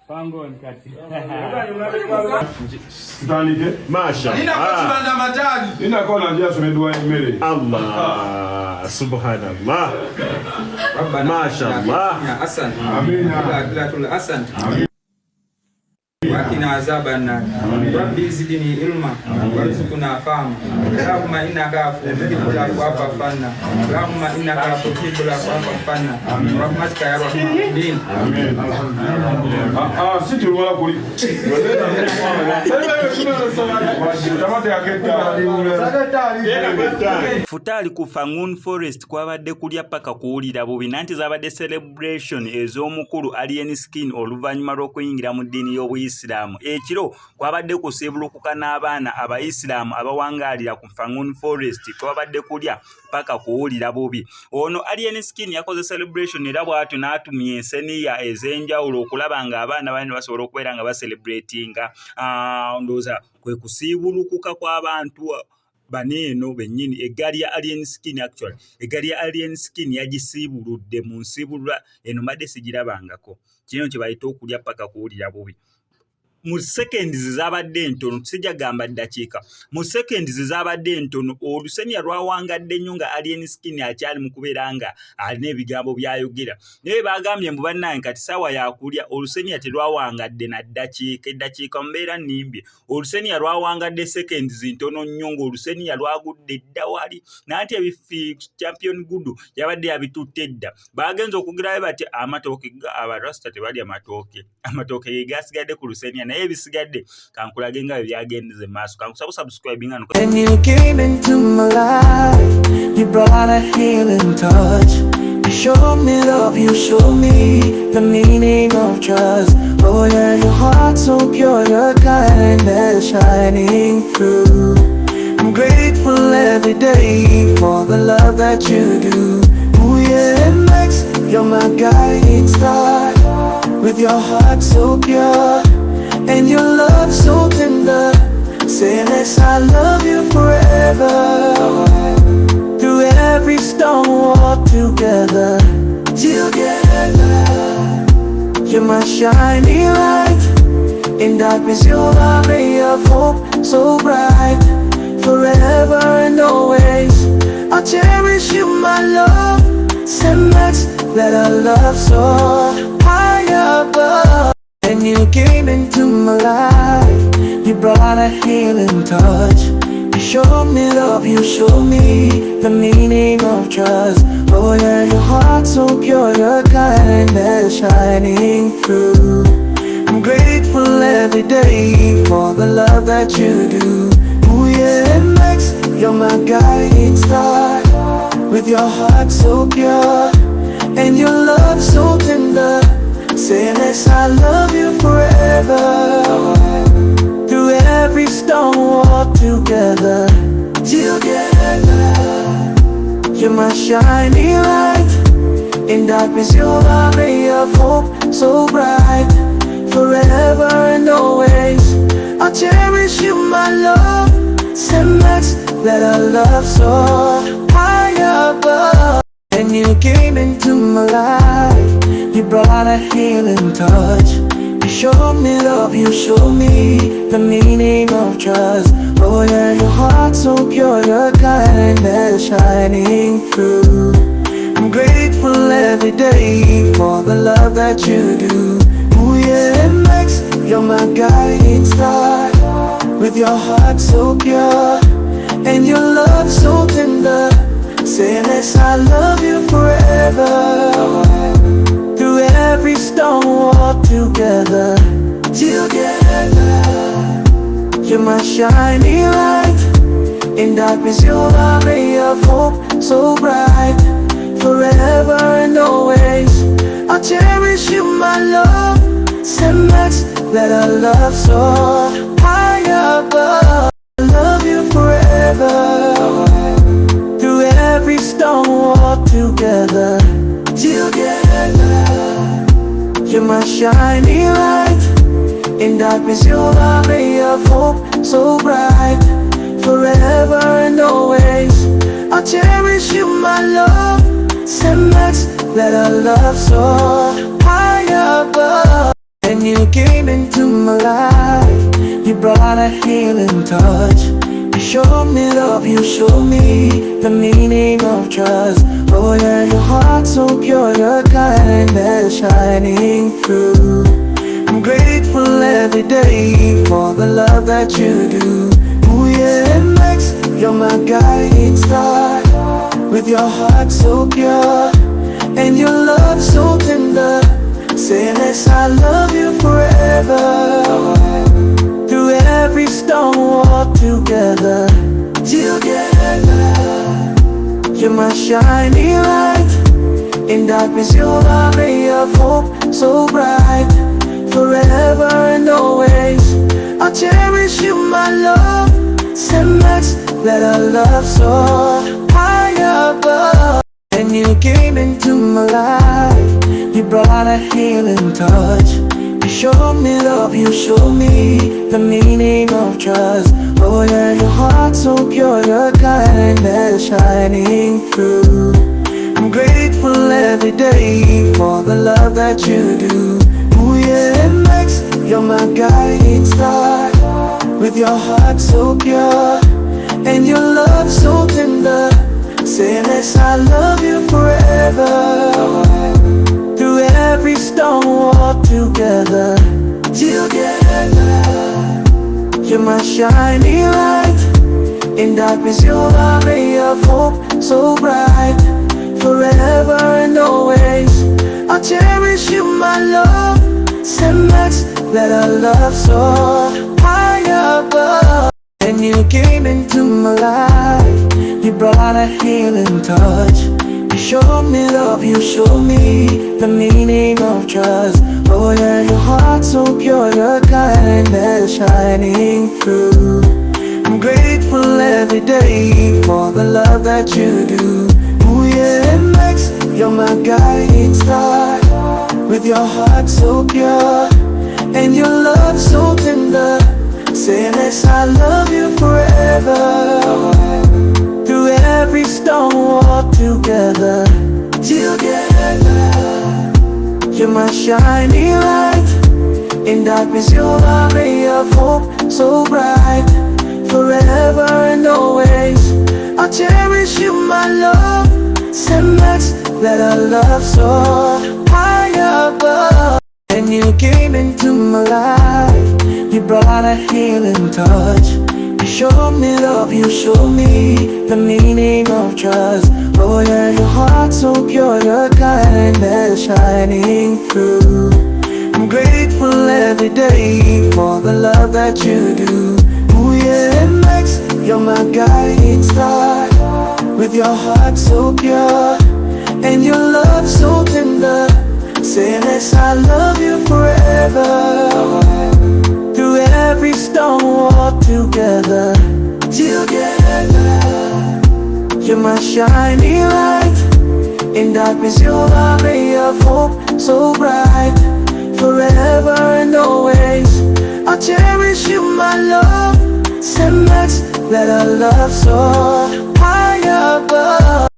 Fangone kati. Tutalike? Masha. Nina kutibanda majali. Nina kona njia sumedua imele. Allah. Subhanallah. Masha Allah. Hasan. Amina. Hasan. وقنا عذاب النار ربي زدني علما وارزقنا فهما اللهم انك عفو تحب العفو فاعف عنا اللهم انك عفو تحب العفو فاعف عنا برحمتك يا ارحم الراحمين امين الحمد لله sisi wala kuli Futali ku Fangone Forest kwabadde kulya paka kuwulira Bubbi nanti zabadde celebration ez'omukulu alien skin oluvannyuma lw'okuyingira mu ddiini y'Obuyisiraamu. Ekiro kwabadde kuseebulukuka n'abaana Abayisiraamu abawangaalira ku Fangone Forest kwabadde kulya paka kuwulira Bubbi. Ono alien skin yakoze celebration era bw'atyo n'atumya enseniya ez'enjawulo okulaba nga abaana bane basobola okubeera nga baselebratinga ndowooza kwe kusiibulukuka kw'abantu baneeno bennyini. Eggaali ya alien skin actually eggaali ya alien skin yagisiibuludde mu nsiibulula eno mbadde sigirabangako. Kino kye bayita okulya paka kuwulira Bubbi. Mu seconds zabadde ntono sijja gamba ddakiika mu seconds zabadde ntono olusenya lwawangadde nnyo nga alien skin akyali mu kubeera nga alina ebigambo byayogera naye bagambye mbu bannange kati saawa yakulya olusenya terwawangadde na eddakiika mbeera nnimbye olusenya lwawangadde seconds ntono nnyo ng'olusenya lwagudde dda wali nanti ebifi champion gudu yabadde yabitutte dda bagenza okugirayo bati amatooke abarasta tebalya amatooke ge gasigadde ku lusenya naye ebisigadde kankulage nga byagendeze maaso kankusaba subscribe nga and you came into my life, you brought a healing touch, you showed me love, you showed me the meaning of trust. Oh yeah, your heart so pure, your kindness shining through. I'm grateful every day for the love that you do. Oh yeah, Max, you're my guiding star, with your heart so pure and your love so tender. Say this, I love you forever. Through every storm we'll walk together. You're my shining light. In darkness you're a ray of hope so bright. Forever and always I'll cherish you, my love. Send max, let our love soar high above. And you came into my life, you brought a healing touch, you showed me love, you showed me the meaning of trust. Oh yeah, your heart so pure, your kindness shining through. I'm grateful every day for the love that you do. Oh yeah, Max, you're my guiding star, with your heart so pure and your love so tender. Say this, I love you forever. Through every storm we'll walk together. You're my shining light. In darkness you're a ray of hope so bright. Forever and always I'll cherish you, my love. Send max, let our love soar high above. And you came into my life, you brought a healing touch, you showed me love, you showed me the meaning of trust. Oh yeah, your heart so pure, your kindness shining through. I'm grateful every day for the love that you do. Oh yeah, Max, you're my guiding star, with your heart so pure and your love so tender. Say this, I love you forever. Through every storm we'll walk together. You're my shining light. In darkness you're a ray of hope so bright. Forever and always I'll cherish you, my love. Send max, let our love soar high above. I love you forever. Through every storm we'll walk together. You're my shining light. In darkness you're a ray of hope so bright. Forever and always I'll cherish you, my love. Send max, let our love soar high above. and you came into my life. You brought a healing touch. You showed me love, you showed me the meaning of trust. Oh yeah, your heart so pure, your kindness shining through. I'm grateful every day for the love that you do. Oh yeah, Max, you're my guiding star. With your heart so pure and your love so tender, saying yes, I love you forever. Through every storm we'll walk together. You're my shining light. In darkness you're a ray of hope so bright. Forever and always I'll cherish you, my love. Send Max, let our love soar high above. And you came into my life. You brought a healing touch. You showed me love, you showed me the meaning of trust. Oh yeah, your heart so pure, your kindness shining through. I'm grateful every day for the love that you do. Oh yeah, Max, you're my guiding star. With your heart so pure and your love so tender, saying yes, I love you forever. Through every storm we'll walk together. You're my shining light. In darkness you're a ray of hope so bright. Forever and always I'll cherish you, my love. Send Max, let our love soar high above. And you came into my life. You brought a healing touch. You showed me love, you showed me the meaning of trust. Oh yeah, your heart so pure, your kindness shining through. I'm grateful every day for the love that you do. Oh yeah, Max, you're my guiding star. With your heart so pure and your love so tender, saying yes, I love you forever. Through every storm we'll walk together. You're my shining light. In darkness you're a ray of hope so bright. Forever and always I'll cherish you, my love. Send Max, let our love soar high above. And you came into my life. You brought a healing touch. You showed me love, you showed me the meaning of trust. Oh yeah, your heart so pure, your kindness shining through. I'm grateful every day for the love that you do. Oh yeah, Max, you're my guiding star. With your heart so pure and your love so tender, saying yes, I love you forever. Through every storm we'll walk together. You're my shining light. In darkness you're a ray of hope so bright. Forever and always I'll cherish you, my love. Send Max, let our love soar high above.